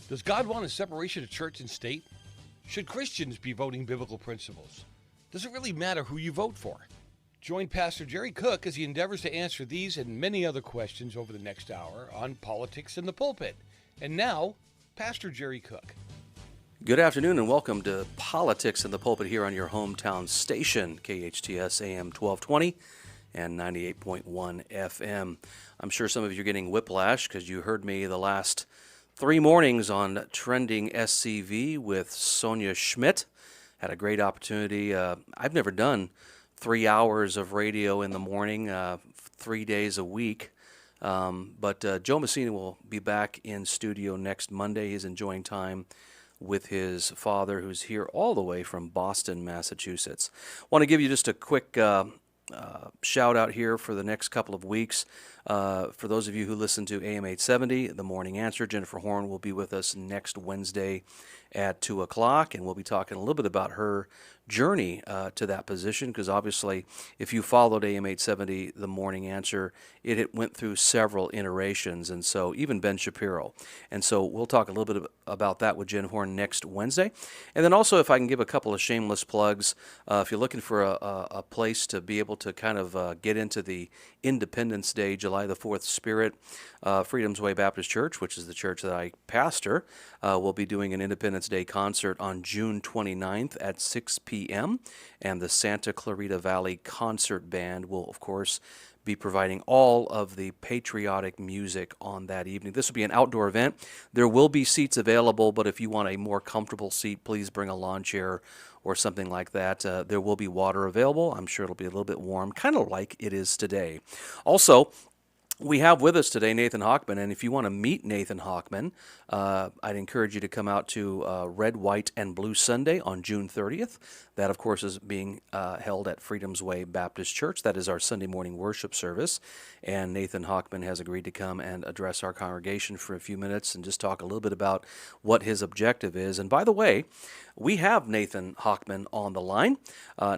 Does God want a separation of church and state? Should Christians be voting biblical principles? Does it really matter who you vote for? Join Pastor Jerry Cook as he endeavors to answer these and many other questions over the next hour on Politics in the Pulpit. And now, Pastor Jerry Cook. Good afternoon and welcome to Politics in the Pulpit here on your hometown station, KHTS AM 1220 and 98.1 FM. I'm sure some of you are getting whiplash because you heard me the last 3 mornings on Trending SCV with Sonia Schmidt. Had a great opportunity. I've never done 3 hours of radio in the morning, 3 days a week. But Joe Messina will be back in studio next Monday. He's enjoying time with his father, who's here all the way from Boston, Massachusetts. Want to give you just a quick shout out here for the next couple of weeks. For those of you who listen to AM 870, The Morning Answer, Jennifer Horn will be with us next Wednesday at 2 o'clock, and we'll be talking a little bit about her journey to that position, because obviously if you followed AM 870, The Morning Answer, it went through several iterations, and so even Ben Shapiro. And so we'll talk a little bit about that with Jen Horn next Wednesday. And then also, if I can give a couple of shameless plugs, if you're looking for a place to be able to kind of get into the Independence Day, July the 4th spirit, Freedom's Way Baptist Church, which is the church that I pastor, will be doing an Independence Day concert on June 29th at 6 p.m. And the Santa Clarita Valley Concert Band will, of course, be providing all of the patriotic music on that evening. This will be an outdoor event. There will be seats available, but if you want a more comfortable seat, please bring a lawn chair or something like that. There will be water available. I'm sure it'll be a little bit warm, kind of like it is today. Also, we have with us today Nathan Hochman, and if you want to meet Nathan Hochman, I'd encourage you to come out to Red, White, and Blue Sunday on June 30th. That, of course, is being held at Freedom's Way Baptist Church. That is our Sunday morning worship service, and Nathan Hochman has agreed to come and address our congregation for a few minutes and just talk a little bit about what his objective is. And by the way, we have Nathan Hochman on the line.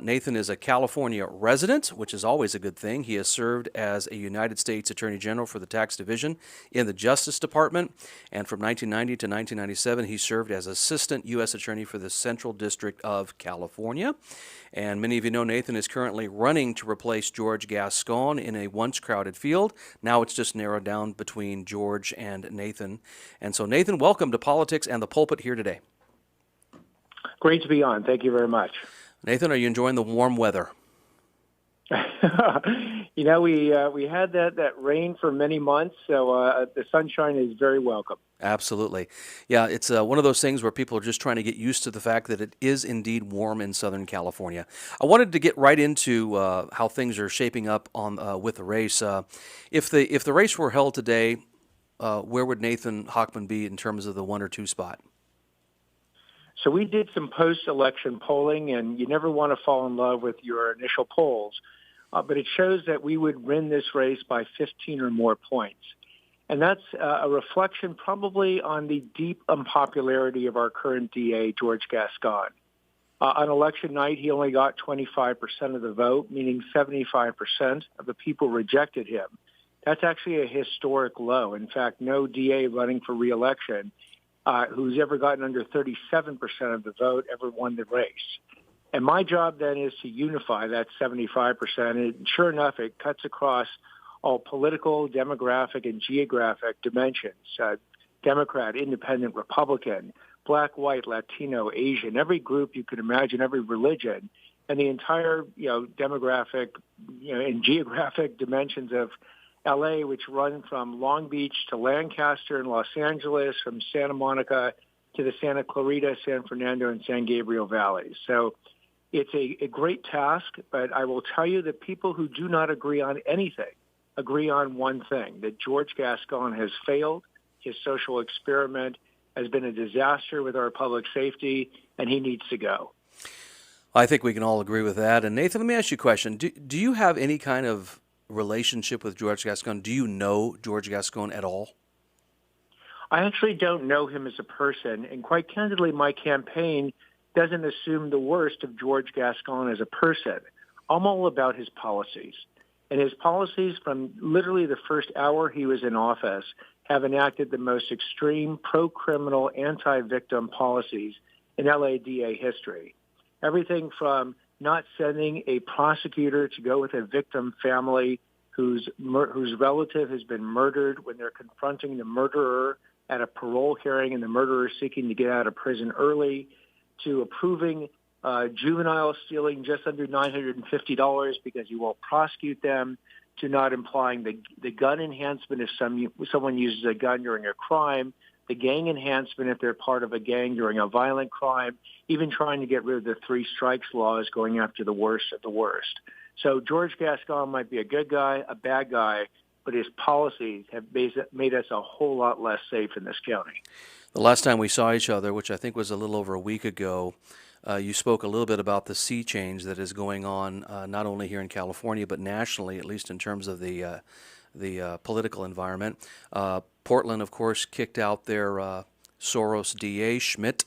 Nathan is a California resident, which is always a good thing. He has served as a United States Attorney General for the Tax Division in the Justice Department, and from 1990 to 1997, he served as Assistant U.S. Attorney for the Central District of California. And many of you know Nathan is currently running to replace George Gascon in a once crowded field. Now it's just narrowed down between George and Nathan. And so, Nathan, welcome to Politics and the Pulpit here today. Great to be on. Thank you very much. Nathan, are you enjoying the warm weather? You know, we had that rain for many months, so the sunshine is very welcome. Absolutely. Yeah, it's one of those things where people are just trying to get used to the fact that it is indeed warm in Southern California. I wanted to get right into how things are shaping up on with the race. If the race were held today, where would Nathan Hochman be in terms of the 1 or 2 spot? So we did some post-election polling, and you never want to fall in love with your initial polls, but it shows that we would win this race by 15 or more points. And that's a reflection probably on the deep unpopularity of our current DA, George Gascon. On election night, he only got 25% of the vote, meaning 75% of the people rejected him. That's actually a historic low. In fact, no DA running for re-election who's ever gotten under 37% of the vote ever won the race. And my job then is to unify that 75%. And sure enough, it cuts across all political, demographic, and geographic dimensions. Democrat, independent, Republican, black, white, Latino, Asian, every group you could imagine, every religion, and the entire, demographic, and geographic dimensions of L.A., which run from Long Beach to Lancaster and Los Angeles, from Santa Monica to the Santa Clarita, San Fernando, and San Gabriel valleys. So it's a great task, but I will tell you that people who do not agree on anything agree on one thing, that George Gascon has failed. His social experiment has been a disaster with our public safety, and he needs to go. I think we can all agree with that. And Nathan, let me ask you a question. Do you have any kind of relationship with George Gascon? Do you know George Gascon at all? I actually don't know him as a person, and quite candidly, my campaign doesn't assume the worst of George Gascon as a person. I'm all about his policies. And his policies from literally the first hour he was in office have enacted the most extreme pro-criminal anti-victim policies in LADA history. Everything from not sending a prosecutor to go with a victim family whose relative has been murdered when they're confronting the murderer at a parole hearing and the murderer seeking to get out of prison early, to approving juveniles stealing just under $950 because you won't prosecute them, to not implying the gun enhancement if someone uses a gun during a crime, the gang enhancement if they're part of a gang during a violent crime, even trying to get rid of the three strikes laws, going after the worst of the worst. So George Gascon might be a good guy, a bad guy, but his policies have made us a whole lot less safe in this county. The last time we saw each other, which I think was a little over a week ago, you spoke a little bit about the sea change that is going on not only here in California but nationally, at least in terms of the political environment. Portland, of course, kicked out their Soros DA, Schmidt.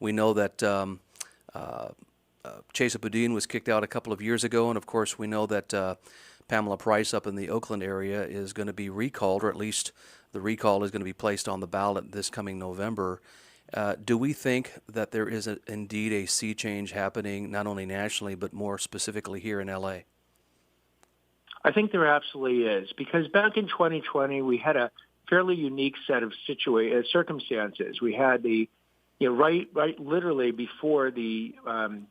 We know that Chesa Boudin was kicked out a couple of years ago, and of course we know that Pamela Price up in the Oakland area is going to be recalled, or at least the recall is going to be placed on the ballot this coming November. Do we think that there is indeed a sea change happening, not only nationally, but more specifically here in L.A.? I think there absolutely is, because back in 2020, we had a fairly unique set of circumstances. We had right literally before the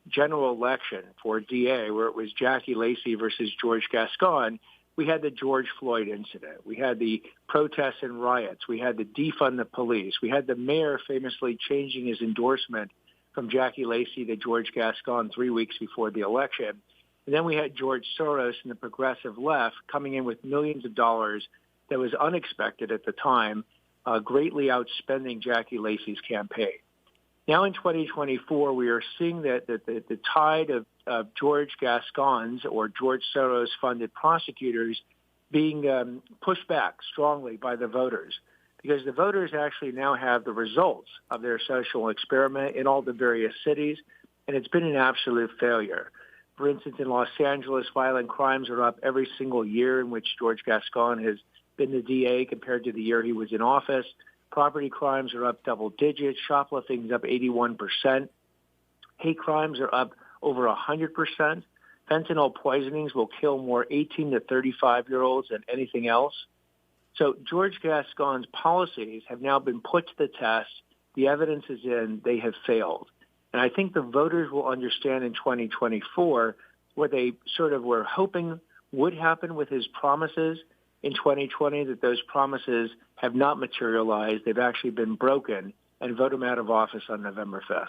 general election for DA, where it was Jackie Lacey versus George Gascon, we had the George Floyd incident. We had the protests and riots. We had the defund the police. We had the mayor famously changing his endorsement from Jackie Lacey to George Gascon 3 weeks before the election. And then we had George Soros and the progressive left coming in with millions of dollars that was unexpected at the time, greatly outspending Jackie Lacey's campaign. Now in 2024, we are seeing that the tide of George Gascon's or George Soros-funded prosecutors being pushed back strongly by the voters, because the voters actually now have the results of their social experiment in all the various cities, and it's been an absolute failure. For instance, in Los Angeles, violent crimes are up every single year in which George Gascon has been the DA compared to the year he was in office. Property crimes are up double digits. Shoplifting is up 81%. Hate crimes are up over 100%. Fentanyl poisonings will kill more 18 to 35-year-olds than anything else. So George Gascon's policies have now been put to the test. The evidence is in. They have failed. And I think the voters will understand in 2024 what they sort of were hoping would happen with his promises in 2020, that those promises have not materialized. They've actually been broken, and vote him out of office on November 5th.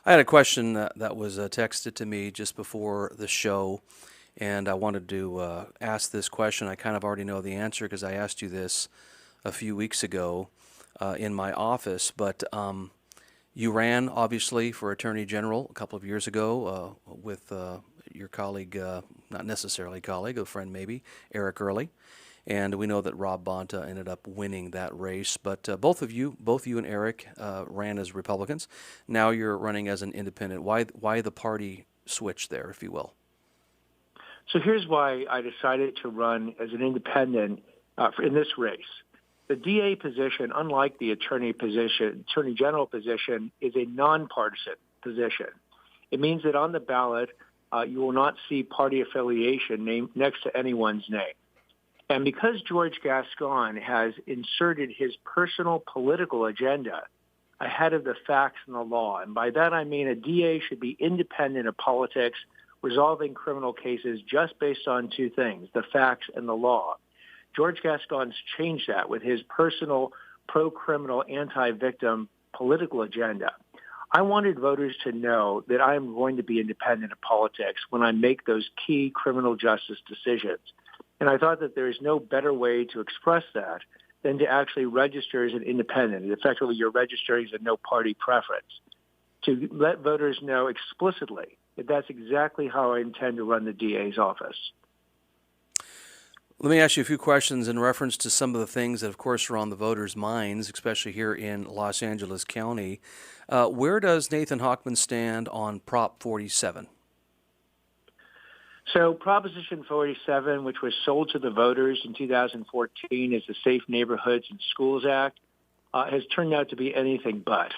I had a question that was texted to me just before the show, and I wanted to ask this question. I kind of already know the answer because I asked you this a few weeks ago in my office, but you ran, obviously, for Attorney General a couple of years ago with your colleague, not necessarily colleague, a friend maybe, Eric Early. And we know that Rob Bonta ended up winning that race. But both you and Eric ran as Republicans. Now you're running as an independent. Why the party switch there, if you will? So here's why I decided to run as an independent in this race. The DA position, unlike the Attorney General position, is a nonpartisan position. It means that on the ballot, you will not see party affiliation next to anyone's name. And because George Gascon has inserted his personal political agenda ahead of the facts and the law, and by that I mean a DA should be independent of politics, resolving criminal cases just based on two things, the facts and the law. George Gascon's changed that with his personal pro-criminal, anti-victim political agenda. I wanted voters to know that I am going to be independent of politics when I make those key criminal justice decisions. And I thought that there is no better way to express that than to actually register as an independent. Effectively, you're registering as a no-party preference, to let voters know explicitly that that's exactly how I intend to run the DA's office. Let me ask you a few questions in reference to some of the things that, of course, are on the voters' minds, especially here in Los Angeles County. Where does Nathan Hochman stand on Prop 47? So Proposition 47, which was sold to the voters in 2014 as the Safe Neighborhoods and Schools Act, has turned out to be anything but.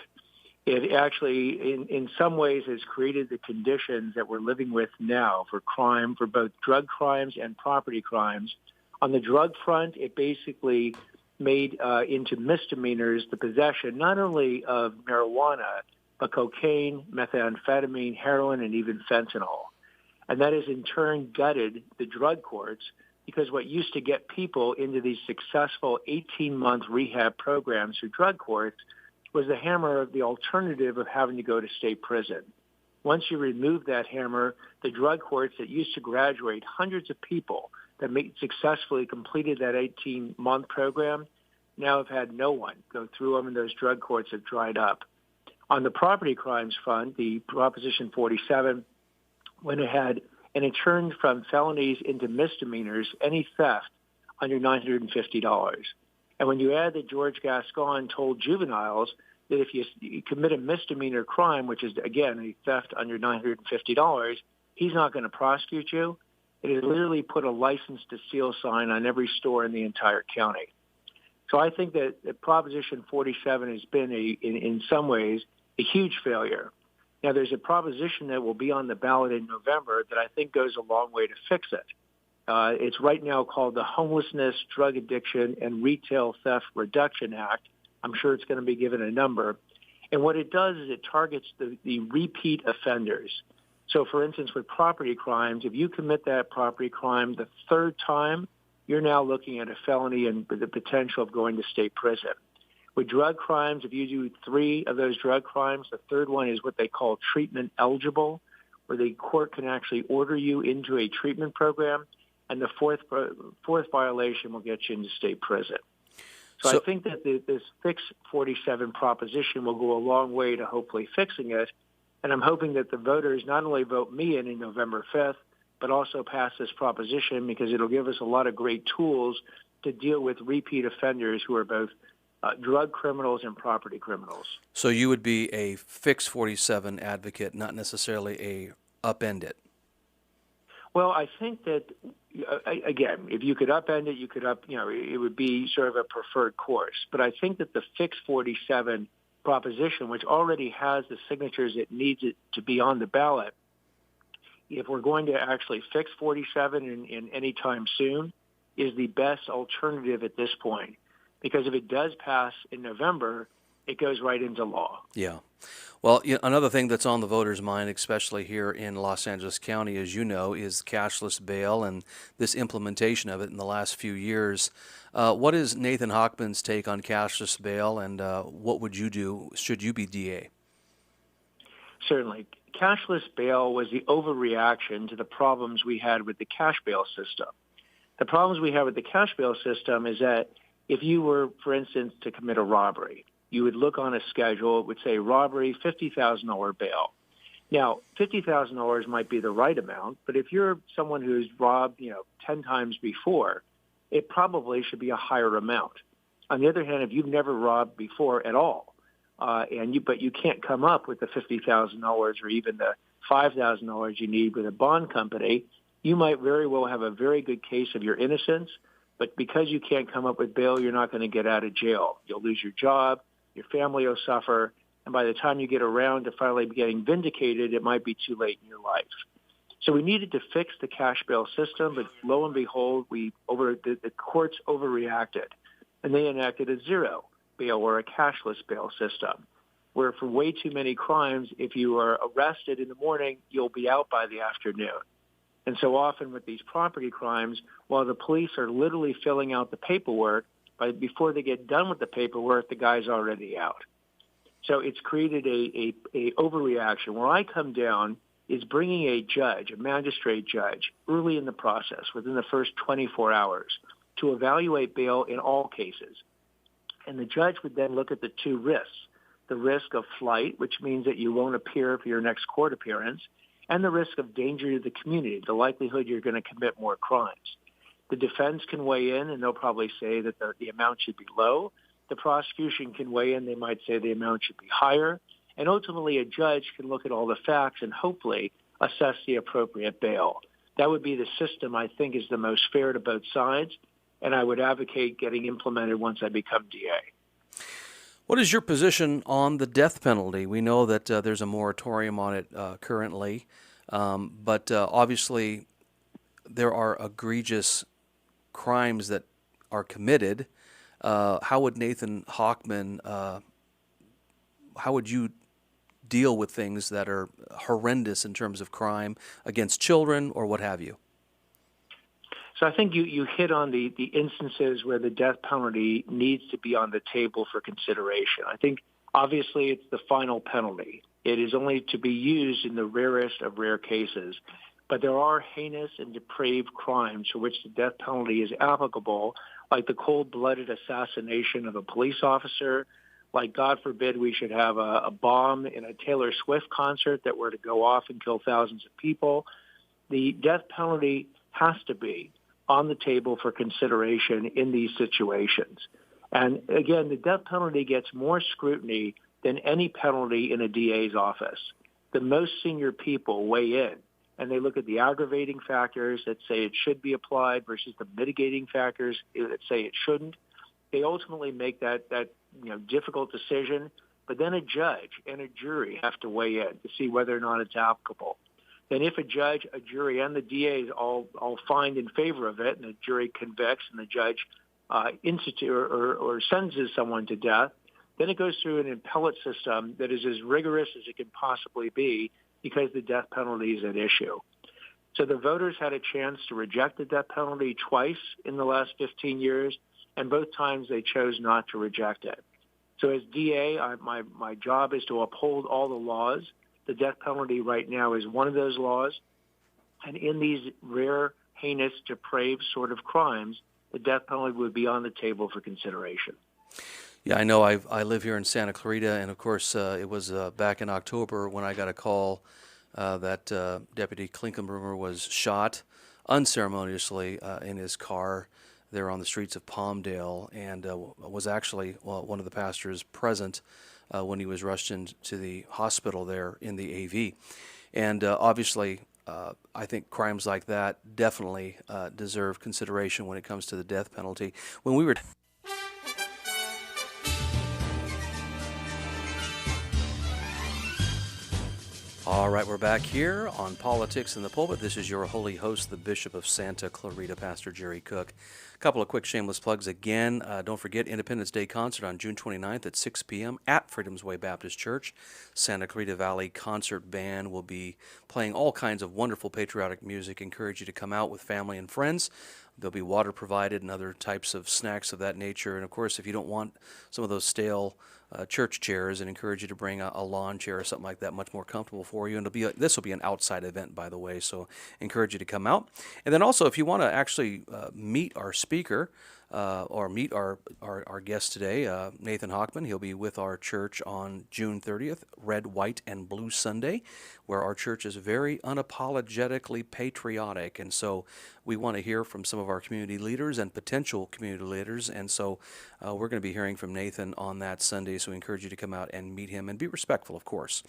It actually, in some ways, has created the conditions that we're living with now for crime, for both drug crimes and property crimes. On the drug front, it basically made into misdemeanors the possession not only of marijuana, but cocaine, methamphetamine, heroin, and even fentanyl. And that has in turn gutted the drug courts, because what used to get people into these successful 18-month rehab programs through drug courts was the hammer of the alternative of having to go to state prison. Once you remove that hammer, the drug courts that used to graduate hundreds of people that successfully completed that 18-month program now have had no one go through them, and those drug courts have dried up. On the property crimes front, the Proposition 47 went ahead and it turned from felonies into misdemeanors any theft under $950. And when you add that George Gascon told juveniles that if you commit a misdemeanor crime, which is, again, a theft under $950, he's not going to prosecute you, it has literally put a license to steal sign on every store in the entire county. So I think that Proposition 47 has been, in some ways, a huge failure. Now, there's a proposition that will be on the ballot in November that I think goes a long way to fix it. It's right now called the Homelessness, Drug Addiction, and Retail Theft Reduction Act. I'm sure it's going to be given a number. And what it does is it targets the repeat offenders. So, for instance, with property crimes, if you commit that property crime the third time, you're now looking at a felony and the potential of going to state prison. With drug crimes, if you do 3 of those drug crimes, the third one is what they call treatment eligible, where the court can actually order you into a treatment program, and the fourth violation will get you into state prison. So I think that this Fix 47 proposition will go a long way to hopefully fixing it, and I'm hoping that the voters not only vote me in November 5th, but also pass this proposition, because it'll give us a lot of great tools to deal with repeat offenders who are both drug criminals and property criminals. So you would be a Fix 47 advocate, not necessarily a upend it. Well, I think that, again, if you could upend it, it would be sort of a preferred course. But I think that the Fix 47 proposition, which already has the signatures it needs it to be on the ballot, if we're going to actually fix 47 in any time soon, is the best alternative at this point. Because if it does pass in November, it goes right into law. Yeah. Well, another thing that's on the voters' mind, especially here in Los Angeles County, as you know, is cashless bail and this implementation of it in the last few years. What is Nathan Hochman's take on cashless bail, and what would you do should you be DA? Certainly. Cashless bail was the overreaction to the problems we had with the cash bail system. The problems we have with the cash bail system is that if you were, for instance, to commit a robbery, you would look on a schedule, it would say robbery, $50,000 bail. Now, $50,000 might be the right amount, but if you're someone who's robbed, 10 times before, it probably should be a higher amount. On the other hand, if you've never robbed before at all, but you can't come up with the $50,000 or even the $5,000 you need with a bond company, you might very well have a very good case of your innocence, but because you can't come up with bail, you're not going to get out of jail. You'll lose your job, your family will suffer, and by the time you get around to finally getting vindicated, it might be too late in your life. So we needed to fix the cash bail system, but lo and behold, the courts overreacted, and they enacted a zero bail or a cashless bail system, where for way too many crimes, if you are arrested in the morning, you'll be out by the afternoon. And so often with these property crimes, while the police are literally filling out the paperwork, before they get done with the paperwork, the guy's already out. So it's created a overreaction. Where I come down is bringing a magistrate judge, early in the process, within the first 24 hours, to evaluate bail in all cases. And the judge would then look at the 2 risks, the risk of flight, which means that you won't appear for your next court appearance, and the risk of danger to the community, the likelihood you're going to commit more crimes. The defense can weigh in, and they'll probably say that the amount should be low. The prosecution can weigh in. They might say the amount should be higher. And ultimately, a judge can look at all the facts and hopefully assess the appropriate bail. That would be the system I think is the most fair to both sides, and I would advocate getting implemented once I become DA. What is your position on the death penalty? We know that there's a moratorium on it currently, but obviously there are egregious crimes that are committed. How would Nathan Hochman, how would you deal with things that are horrendous in terms of crime against children or what have you? So I think you hit on the instances where the death penalty needs to be on the table for consideration. I think obviously it's the final penalty. It is only to be used in the rarest of rare cases. But there are heinous and depraved crimes for which the death penalty is applicable, like the cold-blooded assassination of a police officer, like, God forbid, we should have a bomb in a Taylor Swift concert that were to go off and kill thousands of people. The death penalty has to be on the table for consideration in these situations. And again, the death penalty gets more scrutiny than any penalty in a DA's office. The most senior people weigh in, and they look at the aggravating factors that say it should be applied versus the mitigating factors that say it shouldn't. They ultimately make that difficult decision, but then a judge and a jury have to weigh in to see whether or not it's applicable. Then if a judge, a jury, and the DAs all find in favor of it, and the jury convicts and the judge or sentences someone to death, then it goes through an appellate system that is as rigorous as it can possibly be because the death penalty is at issue. So the voters had a chance to reject the death penalty twice in the last 15 years, and both times they chose not to reject it. So as DA, my job is to uphold all the laws. The death penalty right now is one of those laws. And in these rare, heinous, depraved sort of crimes, the death penalty would be on the table for consideration. Yeah, I know. I live here in Santa Clarita, and of course, it was back in October when I got a call that Deputy Klinkenberger was shot unceremoniously in his car there on the streets of Palmdale, and was actually one of the pastors present when he was rushed into the hospital there in the AV. And obviously, I think crimes like that definitely deserve consideration when it comes to the death penalty. When we were All right, we're back here on Politics in the Pulpit. This is your holy host, the Bishop of Santa Clarita, Pastor Jerry Cook. A couple of quick shameless plugs again. Don't forget Independence Day concert on June 29th at 6 p.m. at Freedom's Way Baptist Church. Santa Clarita Valley Concert Band will be playing all kinds of wonderful patriotic music. Encourage you to come out with family and friends. There'll be water provided and other types of snacks of that nature. And, of course, if you don't want some of those stale church chairs, and encourage you to bring a lawn chair or something like that, much more comfortable for you. And this will be an outside event, by the way, so encourage you to come out. And then also, if you want to actually meet our speaker or meet our guest today, Nathan Hochman, he'll be with our church on June 30th, Red, White, and Blue Sunday, where our church is very unapologetically patriotic. And so we want to hear from some of our community leaders and potential community leaders. And so we're going to be hearing from Nathan on that Sunday, so we encourage you to come out and meet him and be respectful, of course.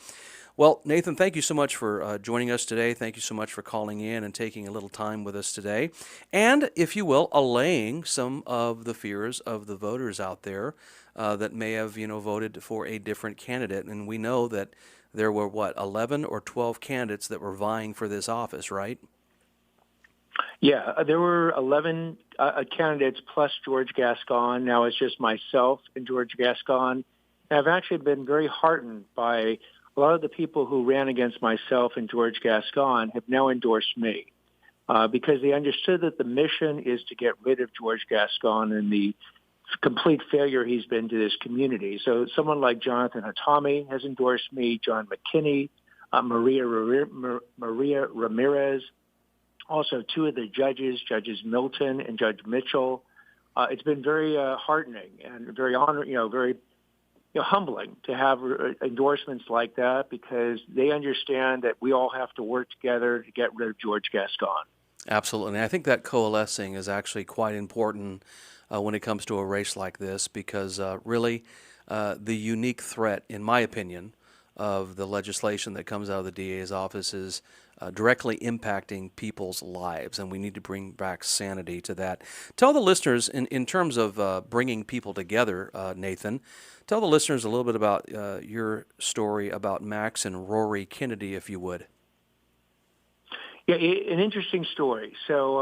Well, Nathan, thank you so much for joining us today. Thank you so much for calling in and taking a little time with us today. And, if you will, allaying some of the fears of the voters out there that may have, voted for a different candidate. And we know that there were, 11 or 12 candidates that were vying for this office, right? Yeah, there were 11 candidates plus George Gascon. Now it's just myself and George Gascon. And I've actually been very heartened by a lot of the people who ran against myself and George Gascon have now endorsed me because they understood that the mission is to get rid of George Gascon and the complete failure he's been to this community. So someone like Jonathan Hochman has endorsed me, John McKinney, Maria Ramirez, also two of the judges, Judges Milton and Judge Mitchell. It's been very heartening and very very humbling to have endorsements like that because they understand that we all have to work together to get rid of George Gascon. Absolutely. And I think that coalescing is actually quite important when it comes to a race like this because really the unique threat, in my opinion, of the legislation that comes out of the DA's office is directly impacting people's lives, and we need to bring back sanity to that. Tell the listeners, in terms of bringing people together, Nathan, tell the listeners a little bit about your story about Max and Rory Kennedy, if you would. Yeah, an interesting story. So,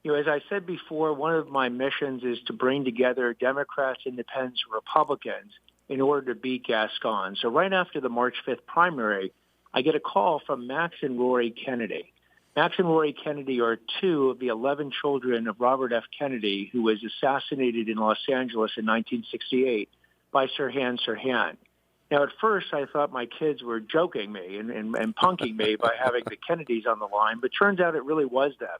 as I said before, one of my missions is to bring together Democrats, Independents, and Republicans in order to beat Gascon. So right after the March 5th primary, I get a call from Max and Rory Kennedy. Max and Rory Kennedy are two of the 11 children of Robert F. Kennedy, who was assassinated in Los Angeles in 1968 by Sirhan Sirhan. Now, at first, I thought my kids were joking me and punking me by having the Kennedys on the line, but turns out it really was them.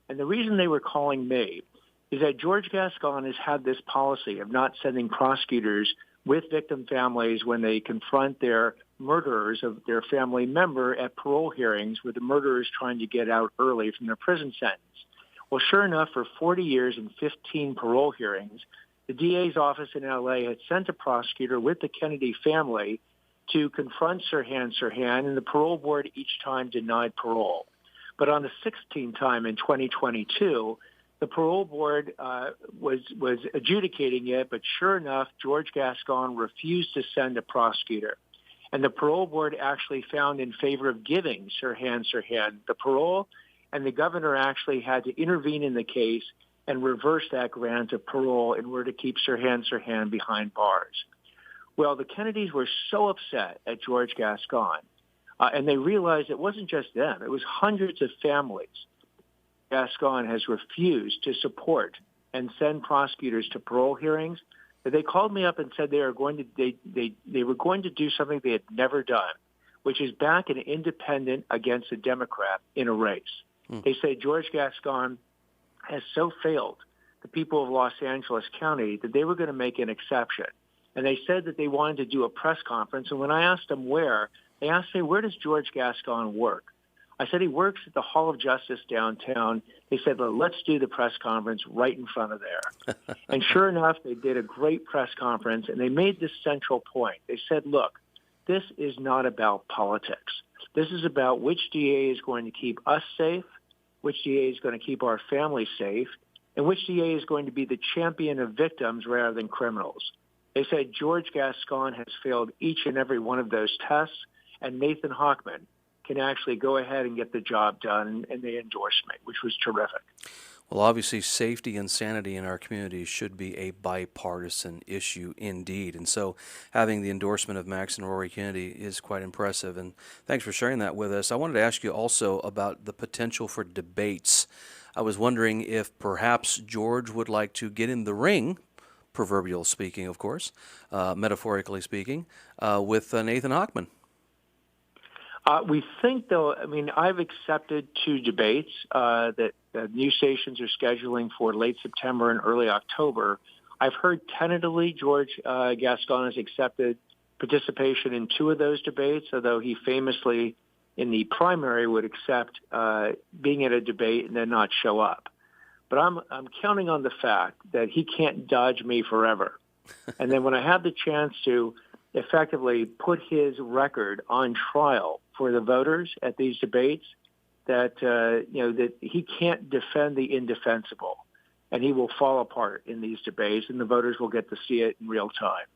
And the reason they were calling me is that George Gascon has had this policy of not sending prosecutors with victim families when they confront their murderers of their family member at parole hearings where the murderer is trying to get out early from their prison sentence. Well, sure enough, for 40 years and 15 parole hearings, the DA's office in L.A. had sent a prosecutor with the Kennedy family to confront Sirhan Sirhan, and the parole board each time denied parole. But on the 16th time in 2022, the parole board was adjudicating it, but sure enough, George Gascon refused to send a prosecutor. And the parole board actually found in favor of giving Sirhan Sirhan the parole, and the governor actually had to intervene in the case and reverse that grant of parole in order to keep Sirhan Sirhan behind bars. Well, the Kennedys were so upset at George Gascon, and they realized it wasn't just them. It was hundreds of families Gascon has refused to support and send prosecutors to parole hearings. They called me up and said they were going to do something they had never done, which is back an independent against a Democrat in a race. They say George Gascon has so failed the people of Los Angeles County that they were going to make an exception. And they said that they wanted to do a press conference. And when I asked them where, they asked me, where does George Gascon work? I said, he works at the Hall of Justice downtown. They said, well, let's do the press conference right in front of there. And sure enough, they did a great press conference, and they made this central point. They said, look, this is not about politics. This is about which DA is going to keep us safe, which DA is going to keep our families safe, and which DA is going to be the champion of victims rather than criminals. They said George Gascon has failed each and every one of those tests, and Nathan Hochman can actually go ahead and get the job done, and they endorsed me, which was terrific. Well, obviously, safety and sanity in our communities should be a bipartisan issue indeed. And so having the endorsement of Max and Rory Kennedy is quite impressive. And thanks for sharing that with us. I wanted to ask you also about the potential for debates. I was wondering if perhaps George would like to get in the ring, proverbial speaking, of course, metaphorically speaking, with Nathan Hochman. We think, though, I've accepted 2 debates that news stations are scheduling for late September and early October. I've heard tentatively George Gascon has accepted participation in 2 of those debates, although he famously in the primary would accept being at a debate and then not show up. But I'm counting on the fact that he can't dodge me forever. And then when I have the chance to effectively put his record on trial for the voters at these debates, that that he can't defend the indefensible, and he will fall apart in these debates, and the voters will get to see it in real time.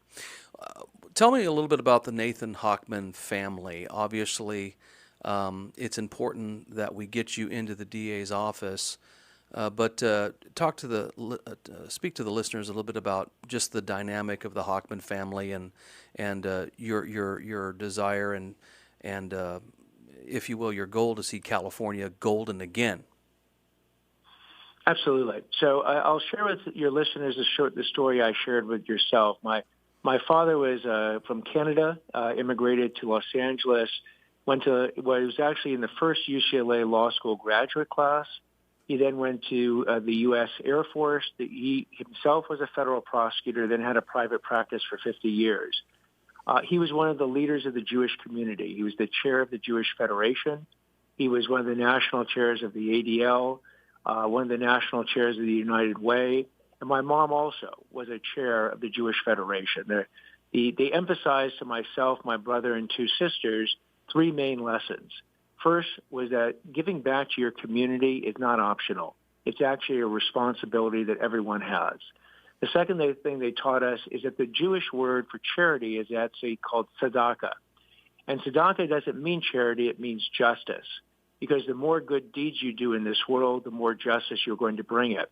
Tell me a little bit about the Nathan Hochman family. Obviously, it's important that we get you into the DA's office, but speak to the listeners a little bit about just the dynamic of the Hochman family and your desire and if you will, your goal to see California golden again. Absolutely. So I'll share with your listeners the story I shared with yourself. My father was from Canada, immigrated to Los Angeles, he was actually in the first UCLA law school graduate class. He then went to the U.S. Air Force. He himself was a federal prosecutor, then had a private practice for 50 years. He was one of the leaders of the Jewish community. He was the chair of the Jewish Federation. He was one of the national chairs of the ADL, one of the national chairs of the United Way. And my mom also was a chair of the Jewish Federation. They emphasized to myself, my brother, and 2 sisters 3 main lessons. First was that giving back to your community is not optional. It's actually a responsibility that everyone has. The second thing they taught us is that the Jewish word for charity is actually called tzedakah. And tzedakah doesn't mean charity, it means justice. Because the more good deeds you do in this world, the more justice you're going to bring it.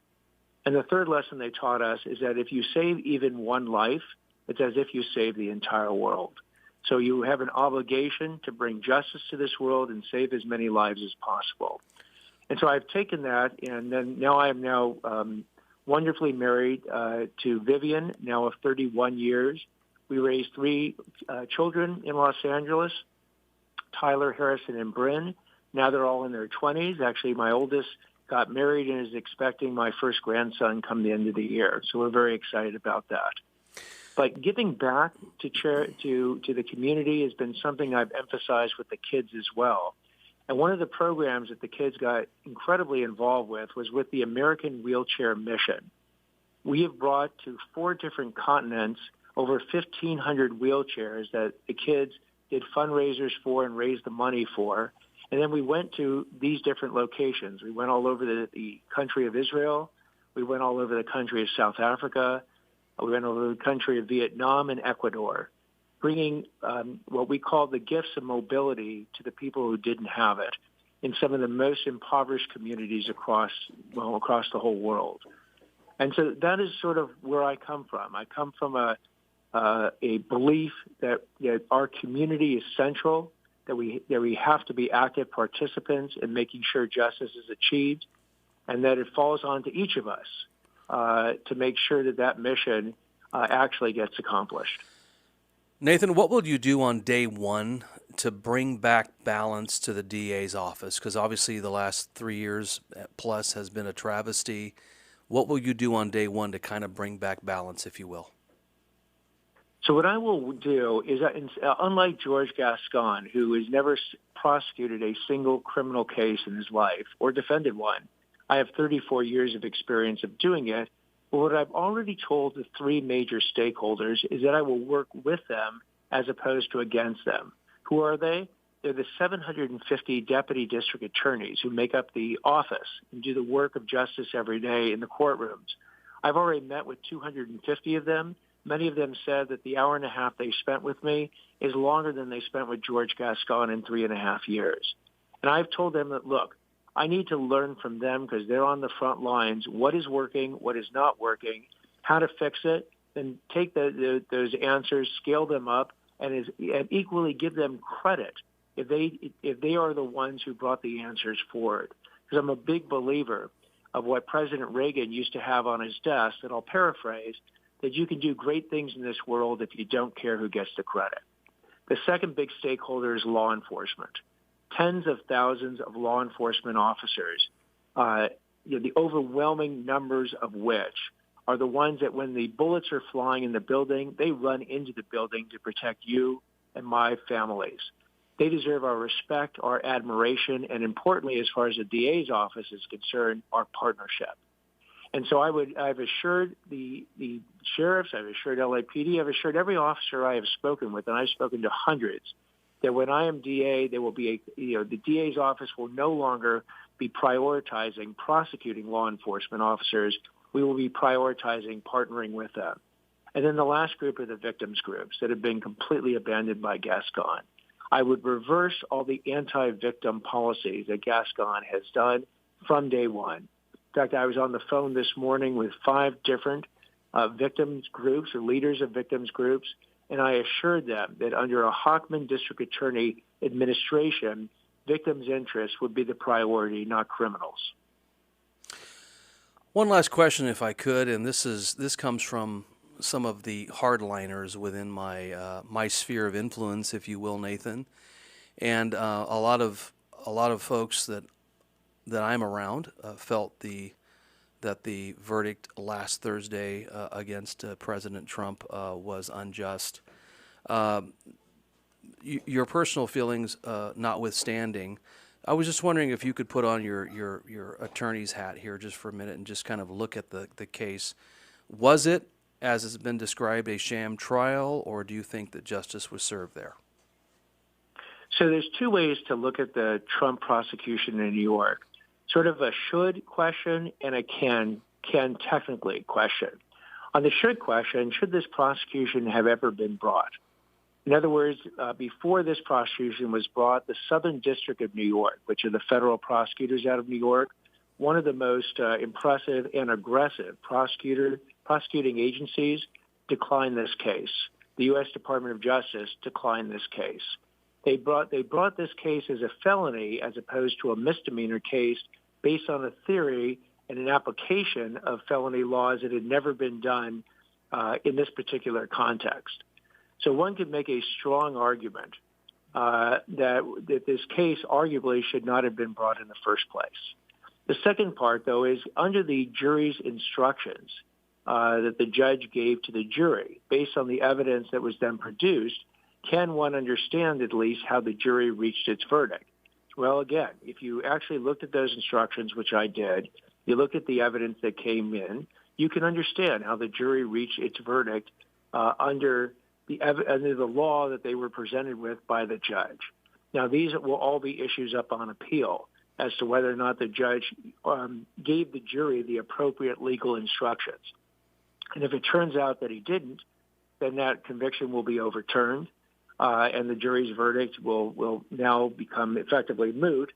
And the third lesson they taught us is that if you save even one life, it's as if you save the entire world. So you have an obligation to bring justice to this world and save as many lives as possible. And so I've taken that, and then now I am wonderfully married to Vivian, now of 31 years. We raised 3 children in Los Angeles, Tyler, Harrison, and Bryn. Now they're all in their 20s. Actually, my oldest got married and is expecting my first grandson come the end of the year. So we're very excited about that. But giving back to the community has been something I've emphasized with the kids as well. And one of the programs that the kids got incredibly involved with was with the American Wheelchair Mission. We have brought to 4 different continents over 1,500 wheelchairs that the kids did fundraisers for and raised the money for. And then we went to these different locations. We went all over the country of Israel. We went all over the country of South Africa. We went over the country of Vietnam and Ecuador, bringing what we call the gifts of mobility to the people who didn't have it in some of the most impoverished communities across the whole world. And so that is sort of where I come from. I come from a belief that our community is central, that we have to be active participants in making sure justice is achieved, and that it falls onto each of us to make sure that mission actually gets accomplished. Nathan, what will you do on day one to bring back balance to the DA's office? Because obviously the last 3 years plus has been a travesty. What will you do on day one to kind of bring back balance, if you will? So what I will do is, unlike George Gascon, who has never prosecuted a single criminal case in his life or defended one, I have 34 years of experience of doing it. But what I've already told the 3 major stakeholders is that I will work with them as opposed to against them. Who are they? They're the 750 deputy district attorneys who make up the office and do the work of justice every day in the courtrooms. I've already met with 250 of them. Many of them said that the hour and a half they spent with me is longer than they spent with George Gascon in 3.5 years. And I've told them that, look, I need to learn from them because they're on the front lines, what is working, what is not working, how to fix it, and take those answers, scale them up, and equally give them credit if they are the ones who brought the answers forward. Because I'm a big believer of what President Reagan used to have on his desk, that I'll paraphrase, that you can do great things in this world if you don't care who gets the credit. The second big stakeholder is law enforcement. Tens of thousands of law enforcement officers, the overwhelming numbers of which are the ones that when the bullets are flying in the building, they run into the building to protect you and my families. They deserve our respect, our admiration, and importantly, as far as the DA's office is concerned, our partnership. And so I've assured the sheriffs, I've assured LAPD, I've assured every officer I have spoken with, and I've spoken to hundreds, that when I am DA, there will be the DA's office will no longer be prioritizing prosecuting law enforcement officers. We will be prioritizing partnering with them. And then the last group are the victims groups that have been completely abandoned by Gascon. I would reverse all the anti-victim policies that Gascon has done from day one. In fact, I was on the phone this morning with 5 different victims groups or leaders of victims groups, and I assured them that under a Hochman district attorney administration, victims' interests would be the priority, not criminals. One last question, if I could, and this comes from some of the hardliners within my sphere of influence, if you will, Nathan, and a lot of folks that I'm around felt that the verdict last Thursday against President Trump was unjust. Your personal feelings notwithstanding, I was just wondering if you could put on your attorney's hat here just for a minute and just kind of look at the case. Was it, as has been described, a sham trial, or do you think that justice was served there? So there's two ways to look at the Trump prosecution in New York, sort of a should question and a can technically question. On the should question, should this prosecution have ever been brought? In other words, before this prosecution was brought, the Southern District of New York, which are the federal prosecutors out of New York, one of the most impressive and aggressive prosecuting agencies, declined this case. The U.S. Department of Justice declined this case. They brought this case as a felony as opposed to a misdemeanor case based on a theory and an application of felony laws that had never been done in this particular context. So one could make a strong argument that this case arguably should not have been brought in the first place. The second part, though, is under the jury's instructions that the judge gave to the jury, based on the evidence that was then produced, can one understand at least how the jury reached its verdict? Well, again, if you actually looked at those instructions, which I did, you look at the evidence that came in, you can understand how the jury reached its verdict under the law that they were presented with by the judge. Now, these will all be issues up on appeal as to whether or not the judge gave the jury the appropriate legal instructions. And if it turns out that he didn't, then that conviction will be overturned, and the jury's verdict will now become effectively moot.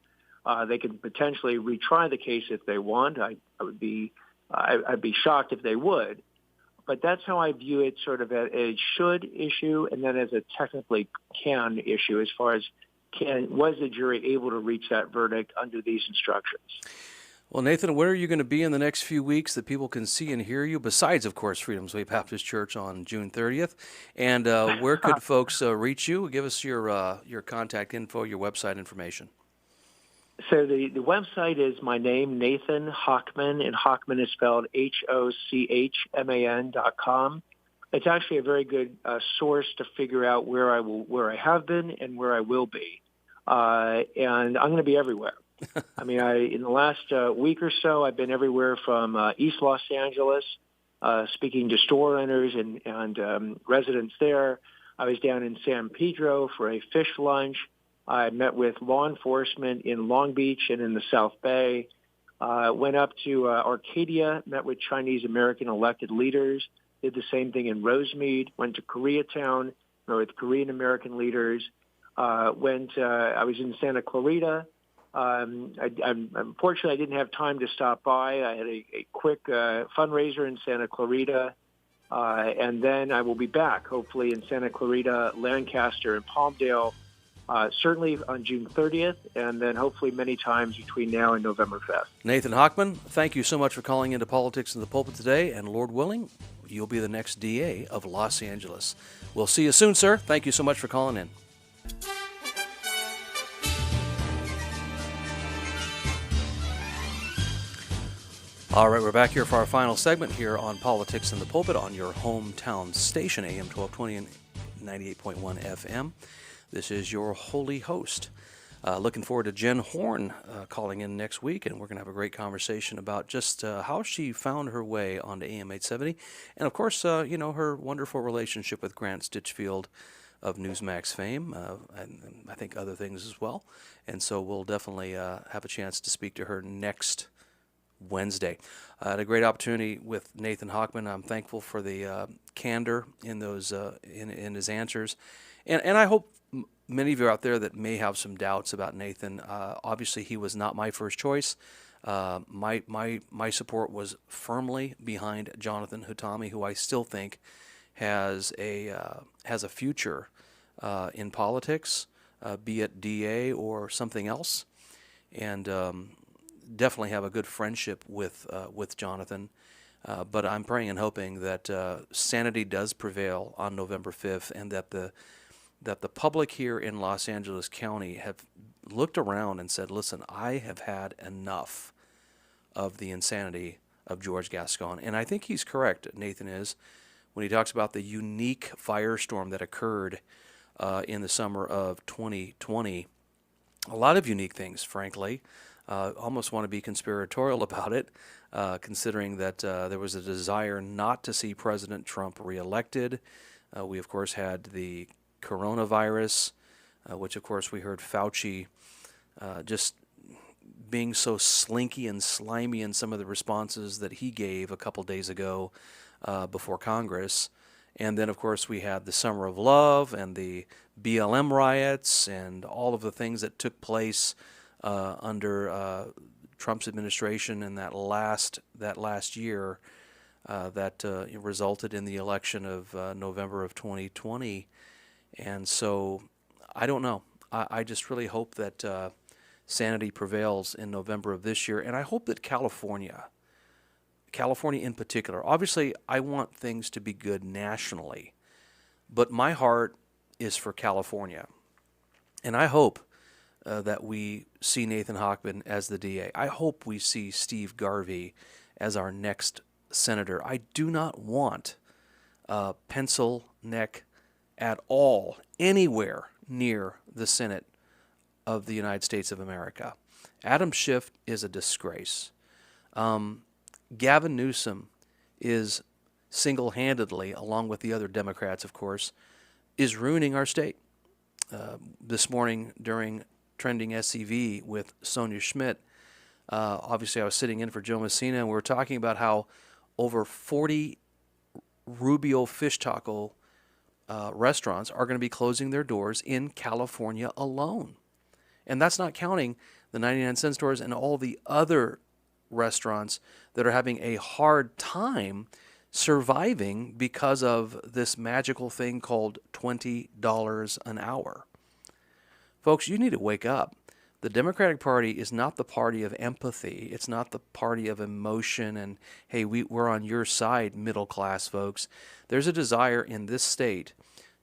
They can potentially retry the case if they want. I'd be shocked if they would. But that's how I view it, sort of as a should issue and then as a technically can issue as far as was the jury able to reach that verdict under these instructions. Well, Nathan, where are you going to be in the next few weeks that people can see and hear you, besides, of course, Freedom's Way Baptist Church on June 30th? And where could folks reach you? Give us your contact info, your website information. So the website is my name, Nathan Hochman, and Hochman is spelled HOCHMAN.com. It's actually a very good source to figure out where I have been and where I will be. And I'm going to be everywhere. I mean, in the last week or so, I've been everywhere from East Los Angeles, speaking to store owners and residents there. I was down in San Pedro for a fish lunch. I met with law enforcement in Long Beach and in the South Bay. Went up to Arcadia, met with Chinese American elected leaders. Did the same thing in Rosemead. Went to Koreatown, met with Korean American leaders. I was in Santa Clarita. Unfortunately, I didn't have time to stop by. I had a quick fundraiser in Santa Clarita. And then I will be back, hopefully, in Santa Clarita, Lancaster, and Palmdale, certainly on June 30th, and then hopefully many times between now and November 5th. Nathan Hochman, thank you so much for calling into Politics in the Pulpit today, and Lord willing, you'll be the next DA of Los Angeles. We'll see you soon, sir. Thank you so much for calling in. All right, we're back here for our final segment here on Politics in the Pulpit on your hometown station, AM 1220 and 98.1 FM. This is your holy host. Looking forward to Jen Horn calling in next week, and we're going to have a great conversation about just how she found her way onto AM 870, and of course, her wonderful relationship with Grant Stitchfield of Newsmax fame, and I think other things as well. And so we'll definitely have a chance to speak to her next Wednesday. I had a great opportunity with Nathan Hochman. I'm thankful for the candor in those in his answers, and I hope many of you out there that may have some doubts about Nathan. Obviously, he was not my first choice. My support was firmly behind Jonathan Hutami, who I still think has a future in politics, be it DA or something else, and definitely have a good friendship with Jonathan. But I'm praying and hoping that sanity does prevail on November 5th, and that the public here in Los Angeles County have looked around and said, listen, I have had enough of the insanity of George Gascon. And I think he's correct, Nathan is, when he talks about the unique firestorm that occurred in the summer of 2020. A lot of unique things, frankly. Almost want to be conspiratorial about it, considering that there was a desire not to see President Trump reelected. We, of course, had the coronavirus. which of course we heard Fauci just being so slinky and slimy in some of the responses that he gave a couple days ago before Congress. And then, of course, we had the Summer of Love and the BLM riots and all of the things that took place under Trump's administration in that last year that resulted in the election of November of 2020. And so I don't know. I just really hope that sanity prevails in November of this year. And I hope that California in particular, obviously I want things to be good nationally, but my heart is for California. And I hope that we see Nathan Hochman as the DA. I hope we see Steve Garvey as our next senator. I do not want pencil neck at all anywhere near the Senate of the United States of America. Adam Schiff is a disgrace. Gavin Newsom is single-handedly, along with the other Democrats, of course, is ruining our state. This morning during Trending SCV with Sonia Schmidt, obviously I was sitting in for Joe Messina, and we were talking about how over 40 Rubio fish taco restaurants are going to be closing their doors in California alone. And that's not counting the 99-cent stores and all the other restaurants that are having a hard time surviving because of this magical thing called $20 an hour. Folks, you need to wake up. The Democratic Party is not the party of empathy. It's not the party of emotion and, hey, we're on your side, middle class folks. There's a desire in this state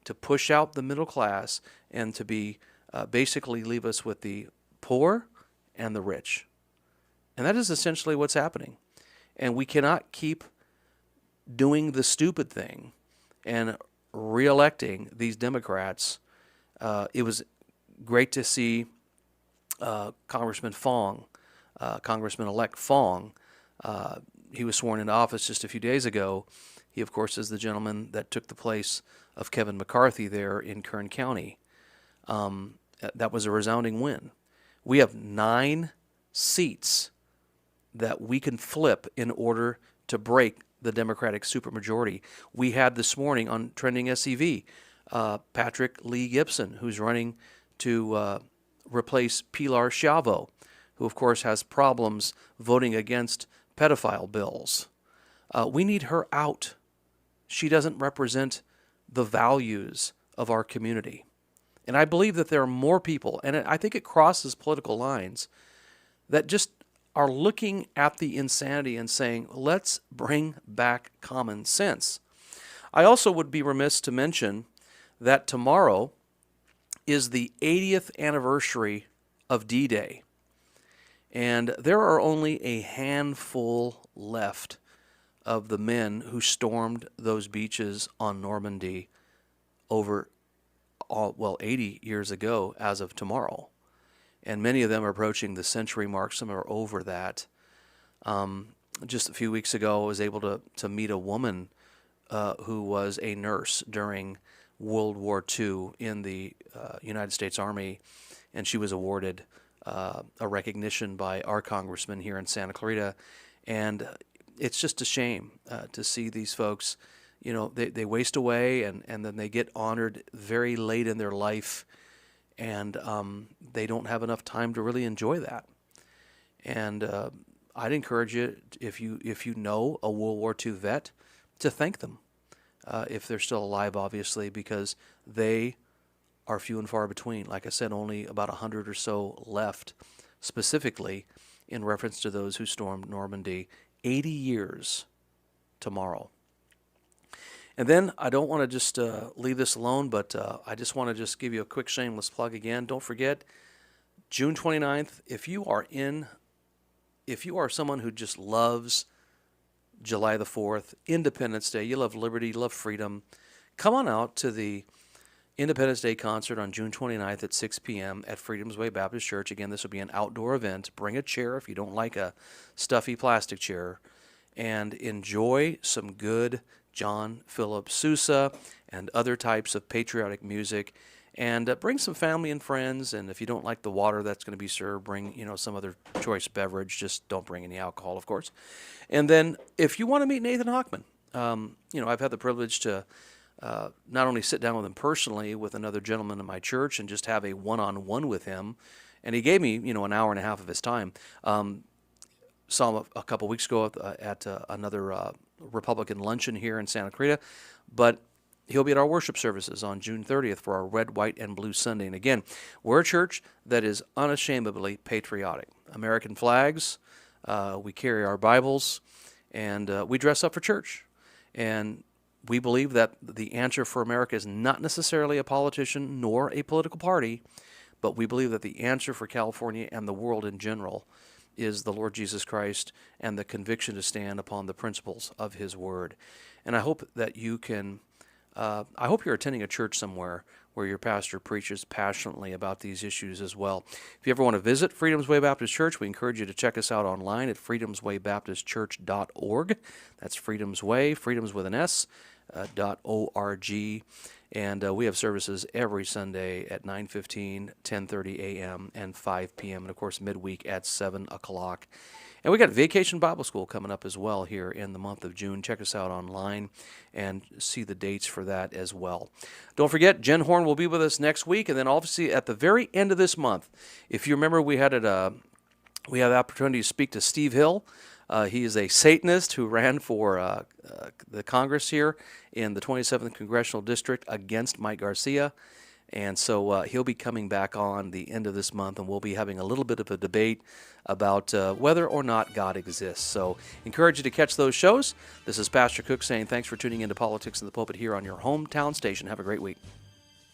to push out the middle class and to be basically leave us with the poor and the rich. And that is essentially what's happening. And we cannot keep doing the stupid thing and re-electing these Democrats. It was great to see Congressman Fong, Congressman-elect Fong. He was sworn into office just a few days ago. He, of course, is the gentleman that took the place of Kevin McCarthy there in Kern County. That was a resounding win. We have 9 seats that we can flip in order to break the Democratic supermajority. We had this morning on Trending SCV, Patrick Lee Gibson, who's running to replace Pilar Chavo, who, of course, has problems voting against pedophile bills. We need her out. She doesn't represent the values of our community. And I believe that there are more people, and I think it crosses political lines, that just are looking at the insanity and saying, let's bring back common sense. I also would be remiss to mention that tomorrow is the 80th anniversary of D-Day. And there are only a handful left of the men who stormed those beaches on Normandy over 80 years ago as of tomorrow. And many of them are approaching the century mark. Some are over that. Just a few weeks ago, I was able to meet a woman who was a nurse during World War II in the United States Army, and she was awarded a recognition by our congressman here in Santa Clarita. And it's just a shame to see these folks, they waste away and then they get honored very late in their life, and they don't have enough time to really enjoy that. And I'd encourage you, if you know a World War II vet, to thank them if they're still alive, obviously, because they are few and far between. Like I said, only about 100 or so left, specifically in reference to those who stormed Normandy 80 years tomorrow. And then I don't want to just leave this alone, but I just want to just give you a quick shameless plug again. Don't forget, June 29th, if you are someone who just loves July the 4th, Independence Day, you love liberty, you love freedom, come on out to the Independence Day concert on June 29th at 6 p.m. at Freedom's Way Baptist Church. Again, this will be an outdoor event. Bring a chair if you don't like a stuffy plastic chair, and enjoy some good John Philip Sousa and other types of patriotic music. And bring some family and friends, and if you don't like the water that's going to be served, bring some other choice beverage. Just don't bring any alcohol, of course. And then if you want to meet Nathan Hochman, I've had the privilege to not only sit down with him personally with another gentleman in my church and just have a one-on-one with him, and he gave me an hour and a half of his time. Saw him a couple weeks ago at another Republican luncheon here in Santa Clarita, but he'll be at our worship services on June 30th for our Red, White, and Blue Sunday. And again, we're a church that is unashamedly patriotic. American flags, we carry our Bibles, and we dress up for church. And we believe that the answer for America is not necessarily a politician nor a political party, but we believe that the answer for California and the world in general is the Lord Jesus Christ and the conviction to stand upon the principles of His Word. And I hope that you can... I hope you're attending a church somewhere where your pastor preaches passionately about these issues as well. If you ever want to visit Freedom's Way Baptist Church, we encourage you to check us out online at freedomswaybaptistchurch.org. That's Freedom's Way, Freedom's with an S, .org. And we have services every Sunday at 9:15, 10:30 a.m., and 5 p.m., and, of course, midweek at 7 o'clock. And we got Vacation Bible School coming up as well here in the month of June. Check us out online and see the dates for that as well. Don't forget, Jen Horn will be with us next week, and then obviously at the very end of this month, if you remember, we had the opportunity to speak to Steve Hill. He is a Satanist who ran for the Congress here in the 27th Congressional District against Mike Garcia. And so he'll be coming back on the end of this month, and we'll be having a little bit of a debate about whether or not God exists. So encourage you to catch those shows. This is Pastor Cook saying thanks for tuning into Politics in the Pulpit here on your hometown station. Have a great week.